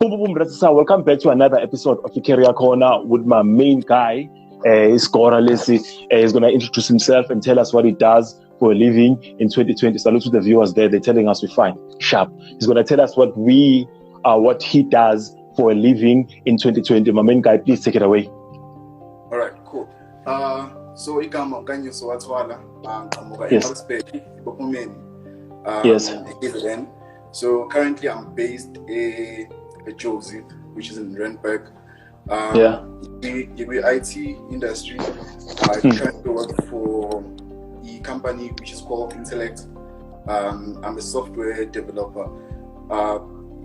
Boom, boom, boom. So welcome back to another episode of the Career Corner with my main guy, Skora Lesi. He's going to introduce himself and tell us what he does for a living in 2020. Salute to the viewers there. They're telling us we're fine. Sharp. He's going to tell us what he does for a living in 2020. My main guy, please take it away. All right, cool. So Nkanyiso Thwala, Yes. So currently I'm based at Josie, which is in Randburg. In the IT industry, I currently work for a company which is called INTELLECT. I'm a software developer.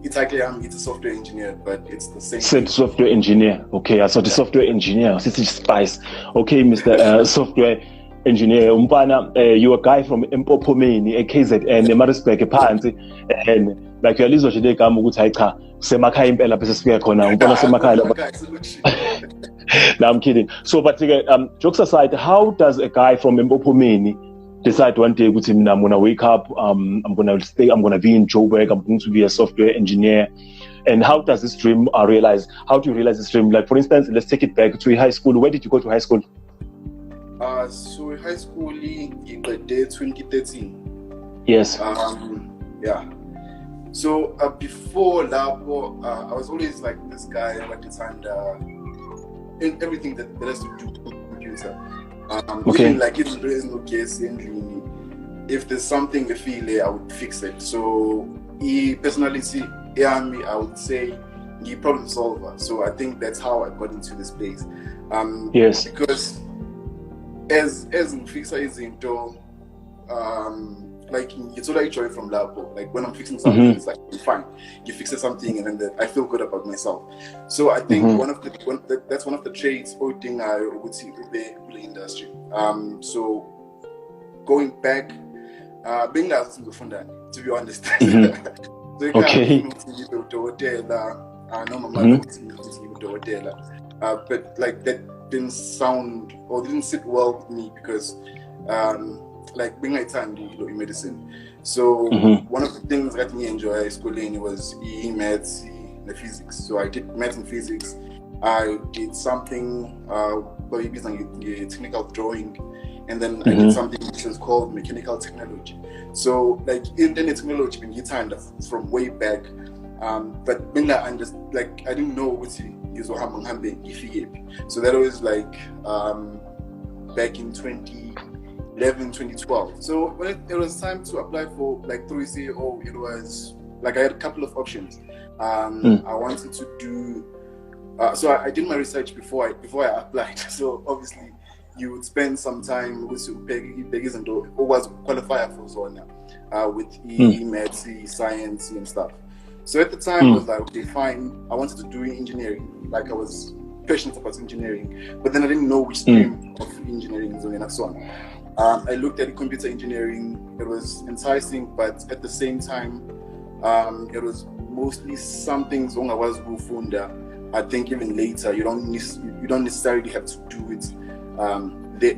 It's a software engineer, but it's the same. Said software engineer. Okay, I saw the software engineer. This is spice. Okay, Mr. Software engineer. You're a guy from Empopomeni, a KZN, Marisburg, Panti, and like you're listening to the Gamuguta, Semakai Impela, Pesspia Kona, No, I'm kidding. So, but jokes aside, how does a guy from Empopomeni decide one day with him, I'm going to wake up, I'm going to be in Joburg, I'm going to be a software engineer? And how does this dream realize? How do you realize this dream? Like, for instance, let's take it back to high school. Where did you go to high school? So high school in the day 2013. Yes. So before Labo, I was always like this guy who understand in everything that has to do with computer. Okay. Even like if there is no case if there's something I feel, I would fix it. So personality, I would say he problem solver. So I think that's how I got into this place. Yes. Because as in fixer is into like it's all I joy from Labo. Like when I'm fixing something, it's like fine. You fix something, and then I feel good about myself. So I think that's one of the traits or thing I would see in the industry. So going back, being as to be honest. So okay. But like that didn't sound or didn't sit well with me because like being in medicine. So one of the things that me enjoy schooling was maths and physics. So I did maths and physics. I did something technical drawing, and then I did something which was called mechanical technology. So like internet technology been kind of from way back, but when I didn't know what so that was like back in 2011, 2012. So when it was time to apply for like 3CO, it was like I had a couple of options. I wanted to do so I did my research before I applied. So obviously you would spend some time with was qualifier for Zona with maths, science and stuff. So at the time I was like, okay, fine. I wanted to do engineering. Like I was passionate about engineering, but then I didn't know which stream of engineering is and so on. I looked at computer engineering. It was enticing, but at the same time, it was mostly something I was Rufunda. I think even later, you don't necessarily have to do it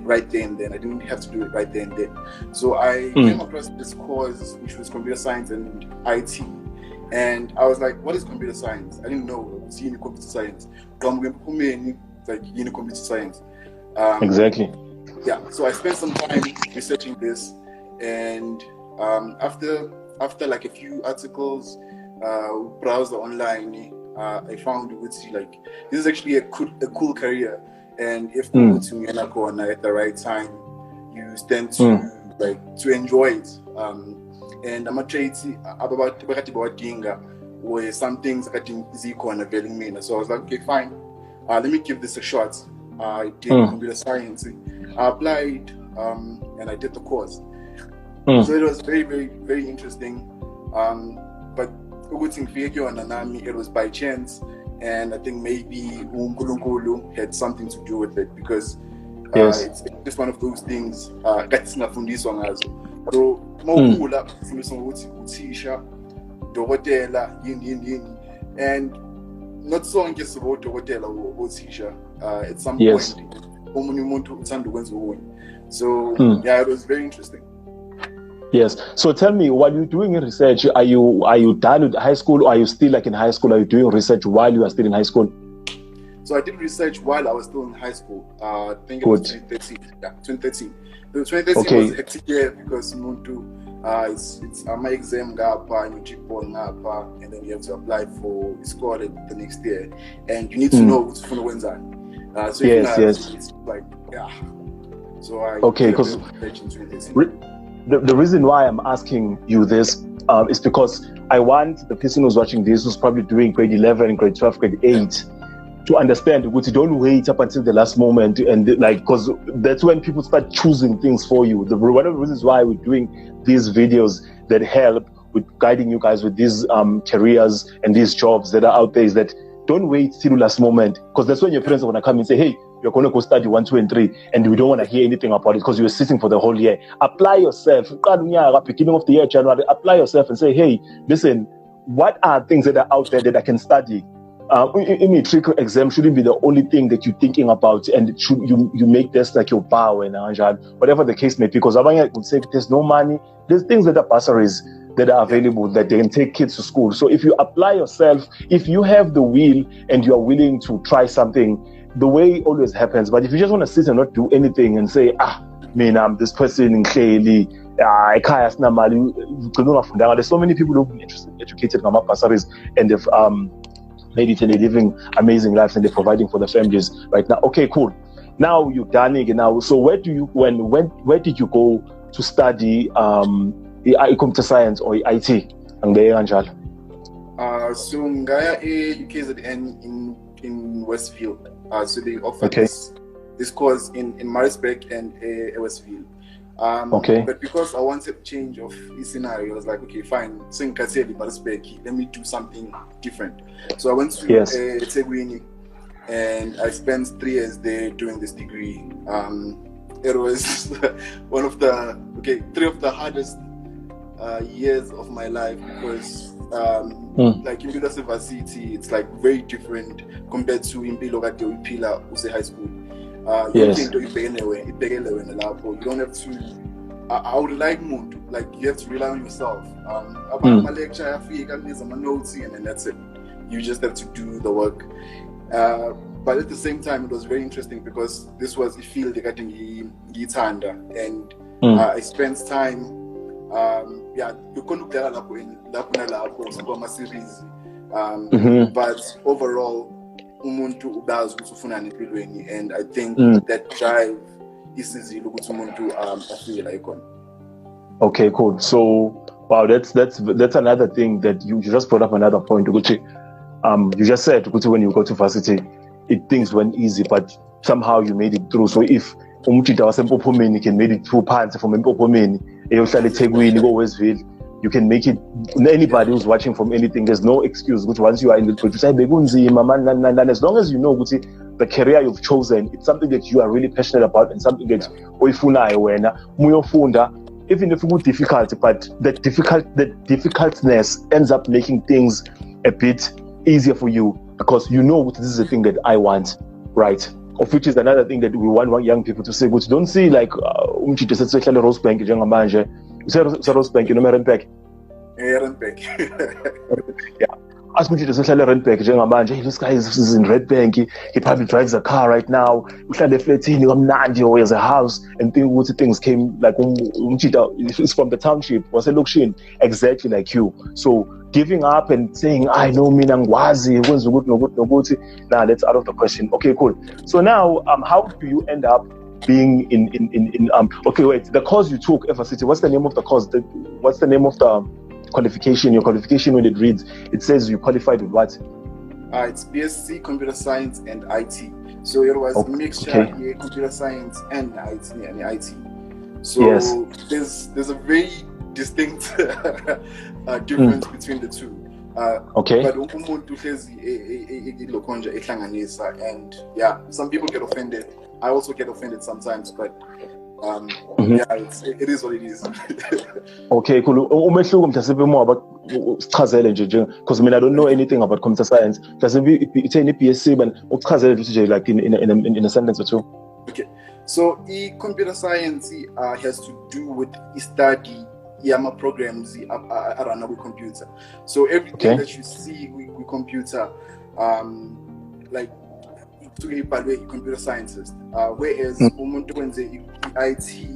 right there and then. I didn't have to do it right there and then. So I came across this course, which was computer science and IT. And I was like, what is computer science? I didn't know. It's computer science. Like computer science. Exactly. Yeah. So I spent some time researching this, and after like a few articles, browser online, I found like this is actually a cool career, and if you go to at the right time, you stand to enjoy it. And I'm about where some things I didn't see availing me. So I was like, okay, fine. Let me give this a shot. I did computer science. I applied and I did the course. So it was very, very, very interesting. But it was by chance, and I think maybe Nkululeko had something to do with it because it's just one of those things that's not from this one as so more from this one teacher, and not so just about or teacher at some point. So yeah, it was very interesting. Yes. So tell me, while you're doing research, are you done with high school, or are you still like in high school? Are you doing research while you are still in high school? So I did research while I was still in high school. I think it Good. was 2013. Yeah, 2013. The 2013 Okay. was a hectic year because it's my exam gapa and you gapa, and then you have to apply for scholarship the next year, and you need to know what's for the winter. So yes. it's like So I okay, did a because bit of research in 2013. the reason why I'm asking you this is because I want the person who's watching this, who's probably doing grade 11, grade 12, grade 8, to understand that you don't wait up until the last moment, and because that's when people start choosing things for you. One of the reasons why we're doing these videos that help with guiding you guys with these careers and these jobs that are out there is that don't wait till the last moment, because that's when your parents are going to come and say, hey, you're going to go study 1, 2, and 3, and we don't want to hear anything about it because you were sitting for the whole year. Apply yourself. Beginning of the year, January, apply yourself and say, hey, listen, what are things that are out there that I can study? Matric exam shouldn't be the only thing that you're thinking about, and you make this like your bow and whatever the case may be. Because I would say there's no money. There's things that are bursaries that are available that they can take kids to school. So if you apply yourself, if you have the will and you are willing to try something, the way always happens. But if you just want to sit and not do anything and say, I'm this person in Clearly, there's so many people who've been interested, educated in bursaries, and they've made it and they're living amazing lives and they're providing for their families right now. Okay, cool. Now you're done it now. So where did you go to study computer science or IT? So ngaya UKZN in Westfield. So they offered this course in Maritzburg and Westfield. But because I wanted change of scenario, I was like, okay, fine. Let me do something different. So I went to Tegwini, and I spent 3 years there doing this degree. It was one of the 3 of the hardest years of my life because like in university, it's like very different compared to in Pila High School. You don't have to. I would like more. Like you have to rely on yourself. My lecture, my notes, and then that's it. You just have to do the work. But at the same time, it was very interesting because this was a field that and I spent time. You couldn't tell my series. But overall. And I think that drive is easy to okay, cool. So wow, that's another thing that you just brought up another point. You just said when you go to varsity, things went easy, but somehow you made it through. So if you can made it through parts from Tegwini, go Westville, you can make it. Anybody who's watching from anything, there's no excuse. Which once you are in the producer, as long as you know the career you've chosen, it's something that you are really passionate about and something that even if it's difficult, but the difficultness ends up making things a bit easier for you because you know this is the thing that I want, right? Of which is another thing that we want young people to say. But don't see like Rose Bank, Rosebank, you know, Renbank. Yeah. Ask me to Renbank, hey, this guy is in Red Bank. He probably drives a car right now. He has a house, and things came like it's from the township. Was a exactly like you. So giving up and saying, I know me nangwazi, nah, that's out of the question. Okay, cool. So now, how do you end up being the course you took, FRCT, what's the name of the course? What's the name of the qualification? Your qualification, when it reads, it says you qualified with what? It's BSc Computer Science and IT. So it was a mixture of computer science and IT. So there's a very distinct difference between the two. But and some people get offended. I also get offended sometimes, but it is what it is. Okay, cool. More about because I don't know anything about computer science. Does it be any PSC but like in a sentence or two? Okay. So computer science has to do with study my programs are run with computer. So everything that you see with computer, like to be computer scientist, whereas umuntu wenze IT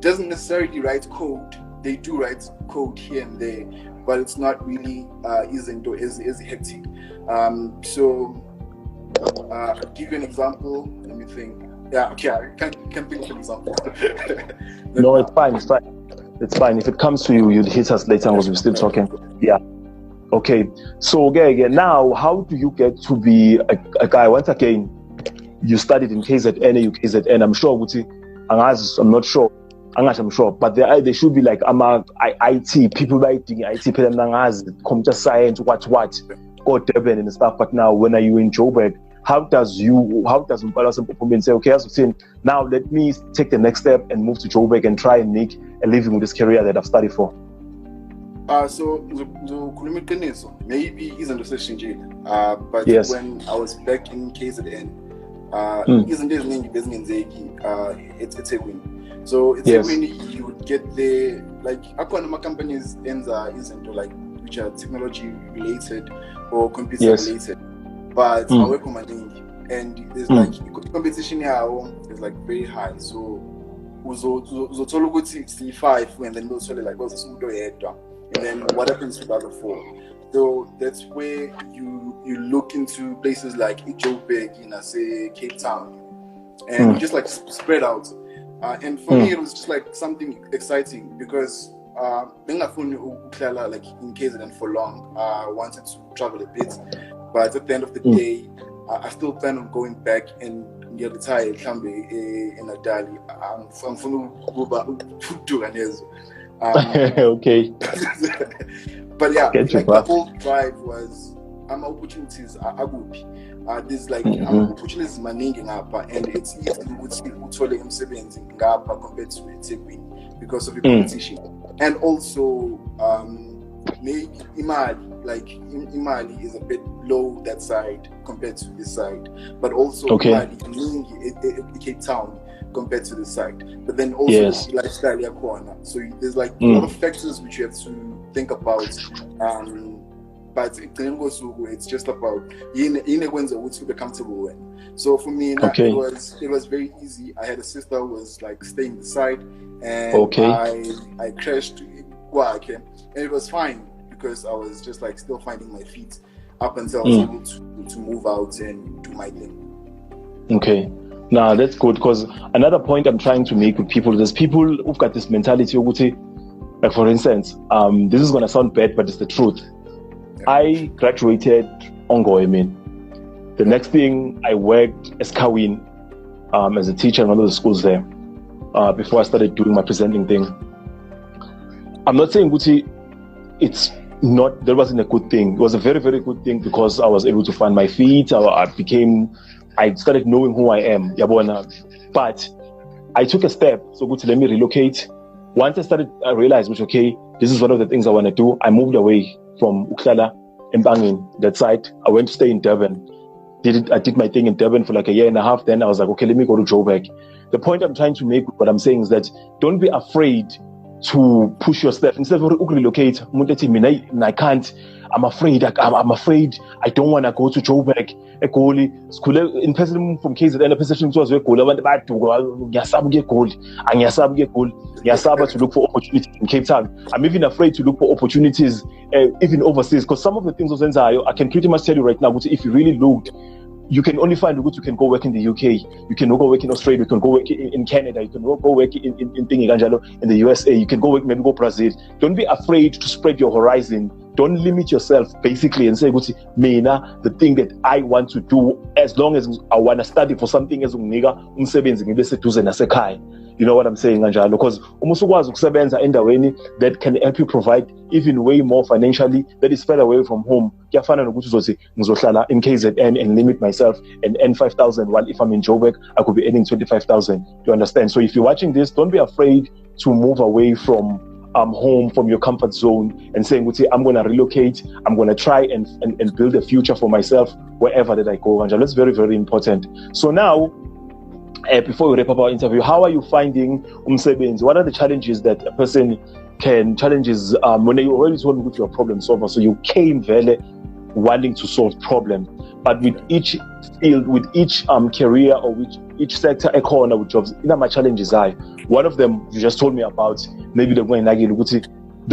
doesn't necessarily write code. They do write code here and there, but it's not really isn't as hectic. So I'll give you an example. Let me think. Yeah, okay, I can think of an example. No, it's fine. It's fine. If it comes to you, you'd hit us later because we're still talking. Yeah. Okay. So again, now how do you get to be a guy? Once again, you studied in KZN, UKZN. I'm sure, I'm not sure. I'm sure, but there should be like IT people writing IT, computer science, what go Durban and stuff. But now, when are you in Joburg? How does Mpala say, okay, as we've seen, now let me take the next step and move to Joburg and try and make a living with this career that I've studied for? So maybe isn't the session, but yes. When I was back in KZN, isn't this name it's a win. So it's yes. a win. You would get there, like my companies isn't like which are technology related or computer related. But I work on my thing, and there's like competition here is like very high. So C5 and then those like and then what happens to the other 4? So that's where you look into places like Joburg, say Cape Town, and you just like spread out. And for me, it was just like something exciting because being like in KZN for long, I wanted to travel a bit. But at the end of the day, I still plan on going back and get retired in Adali. I'm okay. But yeah, like the whole drive was opportunities are good. There's like opportunities managing up, and it's easy to compared to Ethekwini because of the competition, and also maybe Imali is a bit low that side compared to this side, but also Imali Cape Town compared to this side. But then also lifestyle corner. So there's like a lot of factors which you have to think about. But it's just about to be comfortable with. So for me, it was very easy. I had a sister who was like staying beside, and I crashed and it was fine. Because I was just like still finding my feet up until I was able to move out and do my thing. Okay. Now that's good, because another point I'm trying to make with people, there's people who've got this mentality, like for instance, this is going to sound bad, but it's the truth. Yeah. I graduated ongoing. The next thing I worked as Kawin, as a teacher in one of the schools there, before I started doing my presenting thing. I'm not saying that wasn't a good thing. It was a very, very good thing because I was able to find my feet. I started knowing who I am. But I took a step. So let me relocate. Once I realized, this is one of the things I want to do. I moved away from Uklala and Bangin, that side. I went to stay in Durban. I did my thing in Durban for like a year and a half. Then I was like, okay, let me go to Joburg. The point I'm trying to make, what I'm saying is that don't be afraid to push yourself. Instead of relocate, I can't. I'm afraid. I'm afraid. I don't want to go to Joburg. In person from KZN, a position was very cool. I went back to to look for opportunities in Cape Town. I'm even afraid to look for opportunities even overseas, because some of the things I can pretty much tell you right now. If you really looked, you can only find you can go work in the UK, you can go work in Australia, you can go work in Canada, you can go work in the USA, you can go work, maybe go Brazil. Don't be afraid to spread your horizon. Don't limit yourself basically and say, Mina, the thing that I want to do, as long as I want to study for something as you know what I'm saying, Anjalo? Because that can help you provide even way more financially, that is further away from home. In KZN and limit myself and earn 5,000, while if I'm in Joburg, I could be earning 25,000. You understand? So if you're watching this, don't be afraid to move away from home, from your comfort zone, and saying, I'm going to relocate, I'm going to try and build a future for myself wherever that I go. Anjalo, that's very, very important. So now, before we wrap up our interview, how are you finding umsebenzi? What are the challenges that a person can challenges when you already told me that you're a problem solver, so you came very wanting to solve problems, but with each field, with each career, or with each sector corner with jobs, my challenges are. One of them you just told me about, maybe the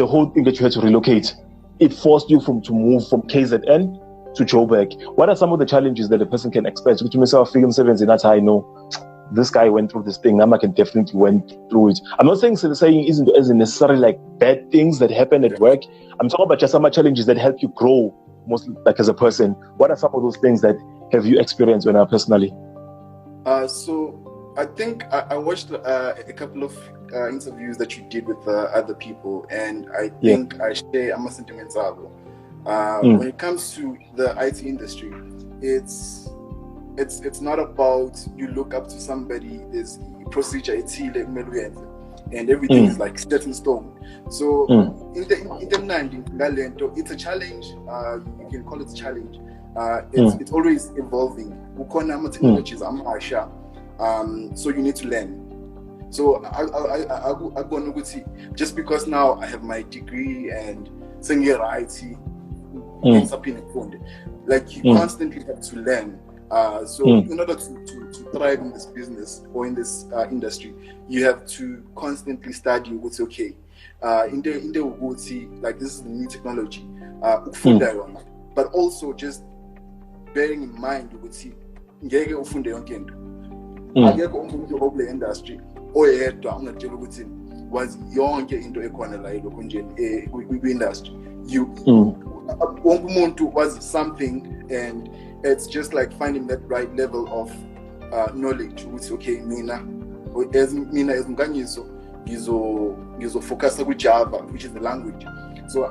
whole thing that you had to relocate, it forced you to move from KZN to Joburg. What are some of the challenges that a person can expect? Which myself figure 7 that I know this guy went through this thing. Nama can definitely went through it. I'm not saying isn't necessarily like bad things that happen at work. I'm talking about just some challenges that help you grow, mostly like as a person. What are some of those things that have you experienced when personally? So I think I watched a couple of interviews that you did with other people, and I think I share a sentimental. When it comes to the IT industry, it's not about you look up to somebody, there's procedure, and everything is like set in stone. So in the it's a challenge. You can call it a challenge. It's always evolving. Technologies so you need to learn. So I go just because now I have my degree and saying IT, like you constantly have to learn. So in order to thrive in this business or in this industry, you have to constantly study what's okay. In the like this is the new technology, but also just bearing in mind industry was young into industry. You was something, and it's just like finding that right level of knowledge. Which okay, mina as Nkanyiso gizo focus with Java, which is the language. So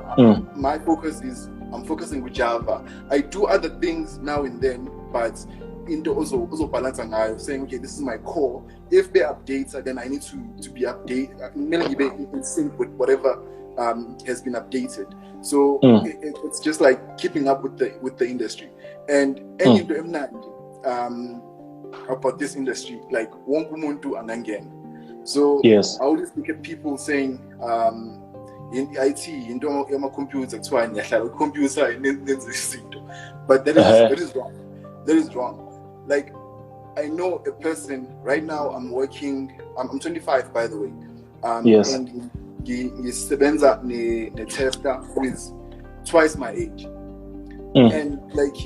my focus is I'm focusing with Java. I do other things now and then, but into also balance and I saying okay, this is my core. If they update, then I need to be updated, in sync with whatever has been updated. So it's just like keeping up with the industry. And about this industry, like wonkumuntu anangen. So yes. I always look at people saying in IT, into my computer, computer, but that is wrong. That is wrong. Like I know a person right now. I'm 25, by the way. Yes. And he's sebenza ne tester who is twice my age. And like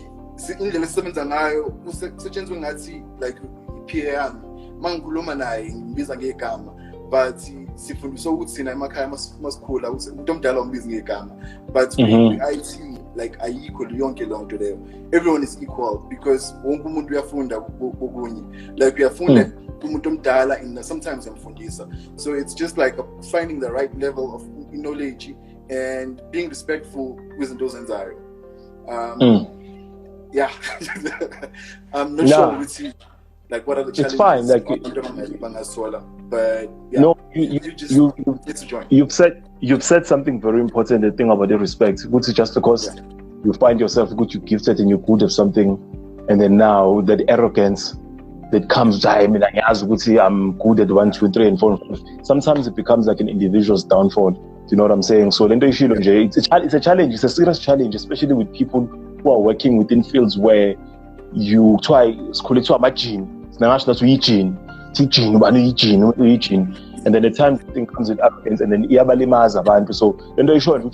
indlela sebenza ngayo kusetshenzwe ngathi like PA mangikhuluma naye ngibiza ngegama, but sifundiswa ukuthi sina emakhaya masikhula ukuthi umuntu omdala umbiza ngegama, but IT like ayikho yonke lonto leyo. Everyone is equal because wonke umuntu uyafunda kokunye, like uyafunda umuntu omdala and sometimes yamfundisa. So it's just like finding the right level of knowledge and being respectful with those enzayo. Yeah. I'm not sure with you, like what are the challenges. It's fine, like but yeah, no, you just need to join. You've said something very important, the thing about the respect, which is just because you find yourself good, you gifted and you're good at something, and then now that arrogance that comes, I'm good at 1, 2, 3, and 4, and 5. Sometimes it becomes like an individual's downfall. Do you know what I'm saying? So it's a challenge. It's a serious challenge, especially with people who are working within fields where you try school to imagine, and then the time thing comes with arrogance, and then so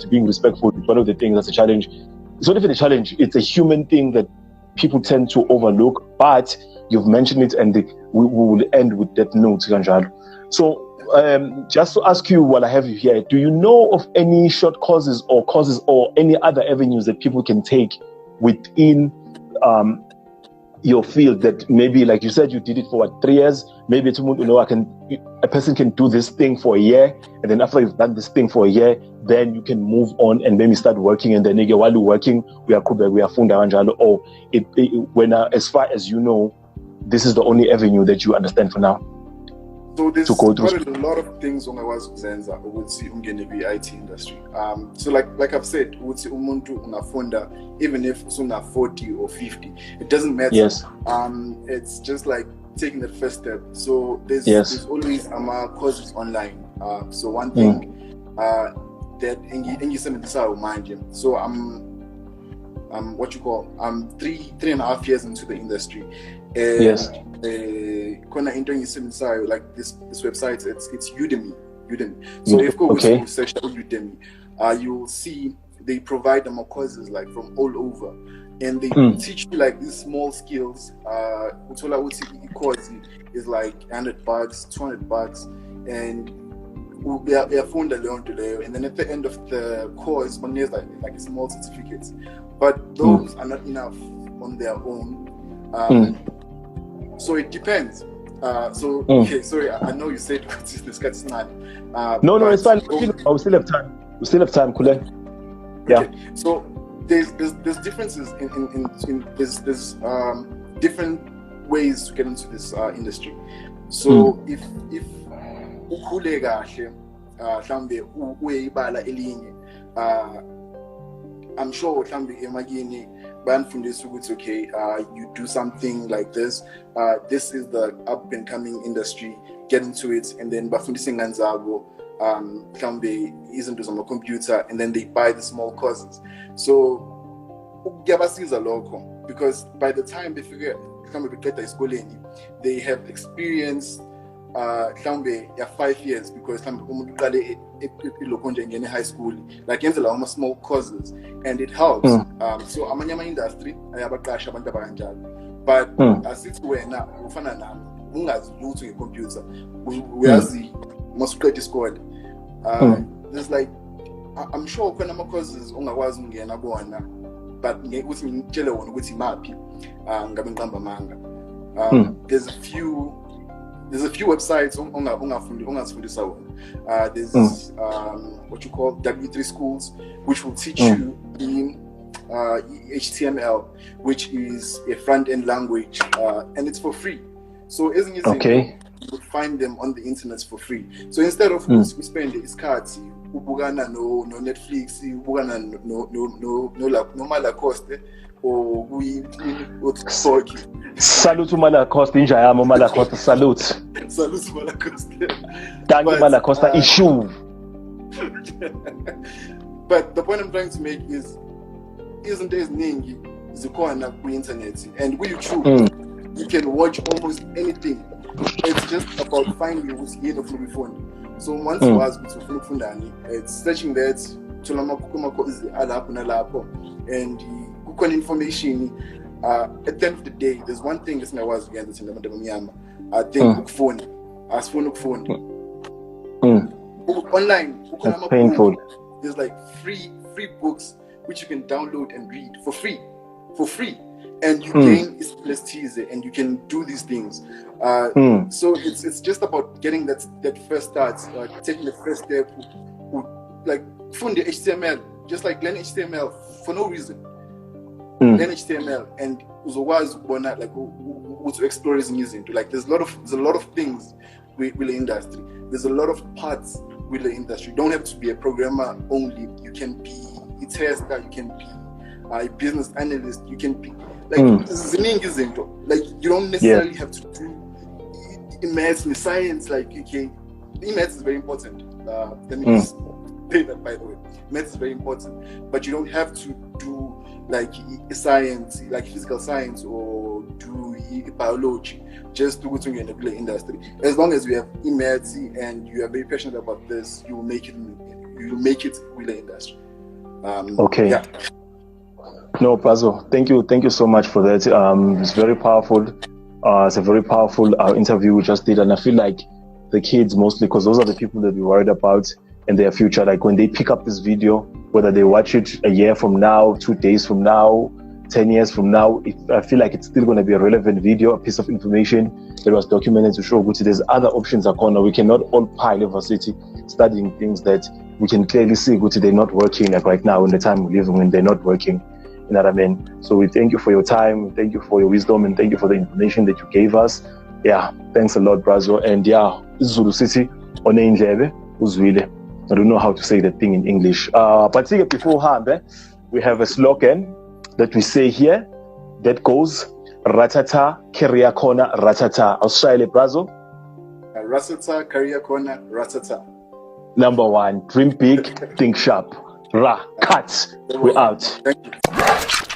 being respectful is one of the things that's a challenge. It's not even a challenge, it's a human thing that people tend to overlook, but you've mentioned it, and we will end with that note. So just to ask you while I have you here, do you know of any short courses or any other avenues that people can take within your field that maybe, like you said, you did it for 3 years, maybe a person can do this thing for a year, and then after you've done this thing for a year, then you can move on and maybe start working, and then while you're working, we are funda kanjalo, or when as far as you know, this is the only avenue that you understand for now. So there's quite a lot of things on our Zenza would see the IT industry. So like I've said, would see umuntu unafunda even if it's una 40 or 50, it doesn't matter. Yes. It's just like taking the first step. So there's always courses online. So one thing that so I'm three and a half years into the industry, and like this website, it's Udemy. So if you go search Udemy, you'll see they provide them courses like from all over, and they teach you like these small skills. Course is like $100, $200, and we are found alone today. And then at the end of the course, one is like a small certificate, but those are not enough on their own. So it depends. Okay, sorry, I know you said this gets not. No, it's fine. We still have time. Kule. Yeah. Okay. So there's differences in there's different ways to get into this industry. So if ukhule kahle mhlambe uyibala elinye, I'm sure mhlambe emakini banfundisa ukuthi okay, you do something like this, this is the up and coming industry, get into it, and then bafundisa ingane zabo mhlambe izinto zama-computer, and then they buy the small courses. So kuyabasiza lokho, because by the time they figure they have experienced mhlambe 5 years, because umuntu uqale elokonje ngene high school, like yenza small courses, and it helps. So amanye ama-industry ayabaqasha abantu abanjalo, but asithi wena ufana nami ungazi lutho ngecomputer, uyazi masuqeda isikole. There's like, I'm sure kuna ama-courses ungakwazi ungena kuwona, but ngeke ukuthi ngitshele wona ukuthi imaphi ngabe ngiqamba amanga. There's a few websites ungazifundisa wona. There's what you call W3 schools, which will teach you in HTML, which is a front-end language, and it's for free. So isn't it you will find them on the internet for free. So instead of we spend isikhathi ubukana no Netflix, ubukana no Malacoste, or we salute Malacoste, inja yami Malacoste, salute Malacoste. Thank you Malacoste issue. But the point I'm trying to make is, isn't there ningi zikhona ku internet, and with YouTube you can watch almost anything. It's just about finding what's here to phone. So once you ask to phone, it's searching that to and good information. At the end of the day, there's one thing that's was again that's in the I think phone online. That's painful. There's like free books which you can download and read for free, and you gain expertise and you can do these things. So it's just about getting that first start, taking the first step, like fund the HTML, just like learn HTML for no reason. Learn HTML and was like what to explore is using to, like there's a lot of things with the industry. There's a lot of parts with the industry. You don't have to be a programmer only. You can be a tester. You can be a business analyst. You can be like you don't necessarily have to do maths and science. Like okay, maths is very important. Let me just say that, by the way. Maths is very important, but you don't have to do like science, like physical science, or do biology just to go to the industry. As long as you have maths and you are very passionate about this, you will make it with the industry. Yeah. No, Pazo, thank you so much for that. It's very powerful. It's a very powerful interview we just did, and I feel like the kids mostly, because those are the people that we're worried about in their future. Like when they pick up this video, whether they watch it a year from now, 2 days from now, 10 years from now, I feel like it's still going to be a relevant video, a piece of information that was documented to show Guti there's other options are corner. We cannot all pile over city studying things that we can clearly see Guti they're not working, like right now in the time we live in when they're not working. You know what I mean? So we thank you for your time, thank you for your wisdom, and thank you for the information that you gave us. Yeah, thanks a lot, Brazo. And yeah, Zulu City on Indlebe, Uzwile. I don't know how to say that thing in English. But beforehand, we have a slogan that we say here that goes, Ratata, career corner, ratata. Australia, Brazil. Ratata, career corner, ratata. Number 1, dream big, think sharp. Cut. We're out. Thank you.